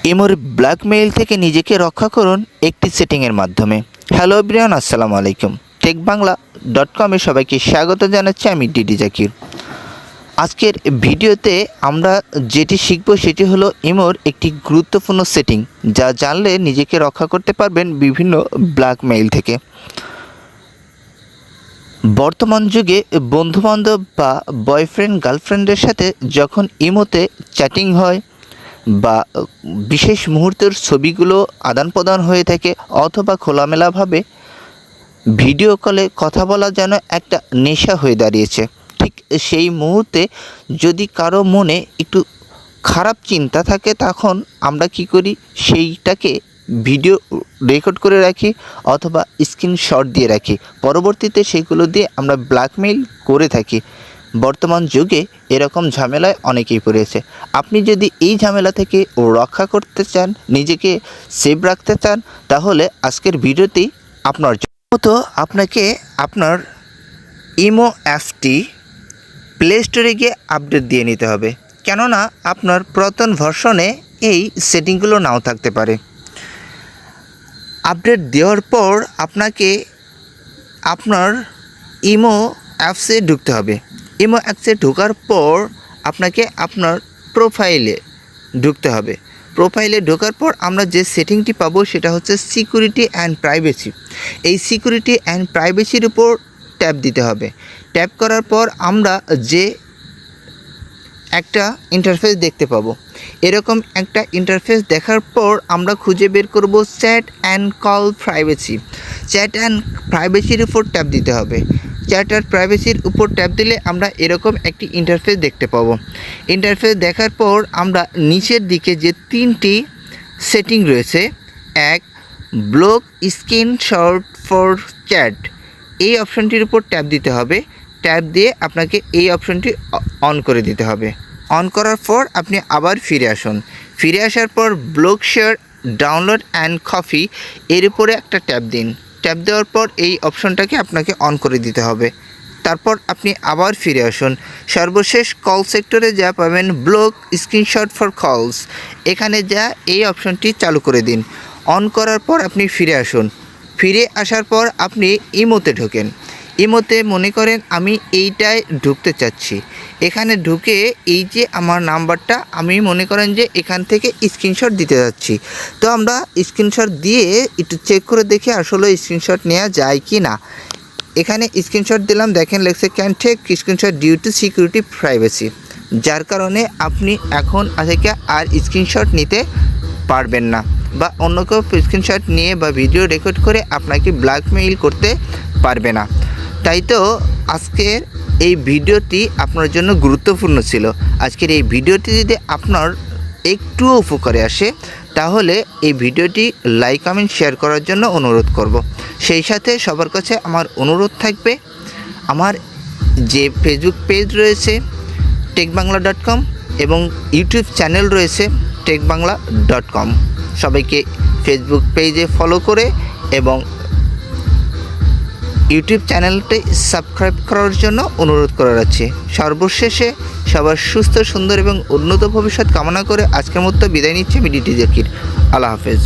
ইমোর blackmail থেকে নিজেকে রক্ষা করুন একটি সেটিংয়ের মাধ্যমে। হ্যালো এভরিওয়ান, আসসালামু আলাইকুম। টেকবাংলা.com-এ সবাইকে স্বাগত জানাচ্ছি, আমি ddjakir। আজকের ভিডিওতে আমরা যেটি শিখব সেটি হলো ইমোর একটি গুরুত্বপূর্ণ সেটিং, যা জানলে নিজেকে রক্ষা করতে পারবেন বিভিন্ন ব্ল্যাকমেইল থেকে। বর্তমান যুগে বন্ধুবান্ধব বা বয়ফ্রেন্ড গার্লফ্রেন্ডের সাথে যখন ইমোতে চ্যাটিং হয় বা বিশেষ মুহূর্তের ছবিগুলো আদান প্রদান হয়ে থাকে, অথবা খোলামেলাভাবে ভিডিও কলে কথা বলা যেন একটা নেশা হয়ে দাঁড়িয়েছে। ঠিক সেই মুহূর্তে যদি কারো মনে একটু খারাপ চিন্তা থাকে, তখন আমরা কি করি, সেইটাকে ভিডিও রেকর্ড করে রাখি অথবা স্ক্রিনশট দিয়ে রাখি। পরবর্তীতে সেগুলো দিয়ে আমরা ব্ল্যাকমেইল করে থাকি। বর্তমান যুগে এরকম ঝামেলায় অনেকেই পড়েছে। আপনি যদি এই ঝামেলা থেকে রক্ষা করতে চান, নিজেকে সেভ রাখতে চান, তাহলে আজকের ভিডিওতেই আপনার জন্য। তো আপনাকে আপনার ইমো অ্যাপটি প্লে স্টোরে গিয়ে আপডেট দিয়ে নিতে হবে, কেননা আপনার পুরাতন ভার্সনে এই সেটিংগুলো নাও থাকতে পারে। আপডেট দেওয়ার পর আপনাকে আপনার ইমো অ্যাপসে ঢুকতে হবে। ইমো অ্যাপসে ঢোকার পর আপনাকে আপনার প্রোফাইলে ঢুকতে হবে। প্রোফাইলে ঢোকার পর আমরা যে সেটিংটি পাবো সেটা হচ্ছে সিকিউরিটি অ্যান্ড প্রাইভেসি। এই সিকিউরিটি অ্যান্ড প্রাইভেসির উপর ট্যাপ দিতে হবে। ট্যাপ করার পর আমরা যে একটা ইন্টারফেস দেখতে পাবো, এরকম একটা ইন্টারফেস দেখার পর আমরা খুঁজে বের করব chat and call privacy. Chat and প্রাইভেসির উপর ট্যাপ দিতে হবে। চ্যাট অ্যান্ড প্রাইভেসির উপর ট্যাপ দিলে আমরা এরকম একটি ইন্টারফেস দেখতে পাবো। ইন্টারফেস দেখার পর আমরা নিচের দিকে যে তিনটি সেটিং রয়েছে, এক, ব্লক স্ক্রিনশট ফর চ্যাট, এই অপশনটির উপর ট্যাপ দিতে হবে। ট্যাপ দিয়ে আপনাকে এই অপশনটি অন করে দিতে হবে। অন করার পর আপনি আবার ফিরে আসুন। ফিরে আসার পর block share download and copy, এর উপরে একটা ট্যাপ দিন। ট্যাপ দেওয়ার পর এই অপশনটাকে আপনাকে অন করে দিতে হবে। তারপর আপনি আবার ফিরে আসুন। সর্বশেষ কল সেক্টরে যা পাবেন ব্লক স্ক্রিনশট ফর কলস, এখানে যা এই অপশনটি চালু করে দিন। অন করার পর আপনি ফিরে আসুন। ফিরে আসার পর আপনি ইমোতে ঢোকেন। ইমোতে মনে করেন আমি এইটায় ঢুকতে চাচ্ছি। এখানে ঢুকে এই যে আমার নাম্বারটা, আমি মনে করেন যে এখান থেকে স্ক্রিনশট দিতে যাচ্ছি। তো আমরা স্ক্রিনশট দিয়ে একটু চেক করে দেখি আসলে স্ক্রিনশট নেওয়া যায় কি না। এখানে স্ক্রিনশট দিলাম, দেখেন লেখছে can take screenshot due to security privacy, যার কারণে আপনি এখন থেকে আর স্ক্রিনশট নিতে পারবেন না, বা অন্য কেউ স্ক্রিনশট নিয়ে বা ভিডিও রেকর্ড করে আপনাকে ব্ল্যাকমেইল করতে পারবে না। তাই তো আজকের এই ভিডিওটি আপনার জন্য গুরুত্বপূর্ণ ছিল। আজকের এই ভিডিওটি যদি আপনার একটুও উপকারে আসে, তাহলে এই ভিডিওটি লাইক কমেন্ট শেয়ার করার জন্য অনুরোধ করব। সেই সাথে সবার কাছে আমার অনুরোধ থাকবে, আমার যে ফেসবুক পেজ রয়েছে টেকবাংলা.com এবং ইউটিউব চ্যানেল রয়েছে টেকবাংলা.com, সবাইকে ফেসবুক পেজে ফলো করে এবং ইউটিউব চ্যানেলটি সাবস্ক্রাইব করার জন্য অনুরোধ করা যাচ্ছে। সর্বশেষে সবার সুস্থ, সুন্দর এবং উন্নত ভবিষ্যৎ কামনা করে আজকের মতো বিদায় নিচ্ছি আমি ddjakir। আল্লাহ হাফেজ।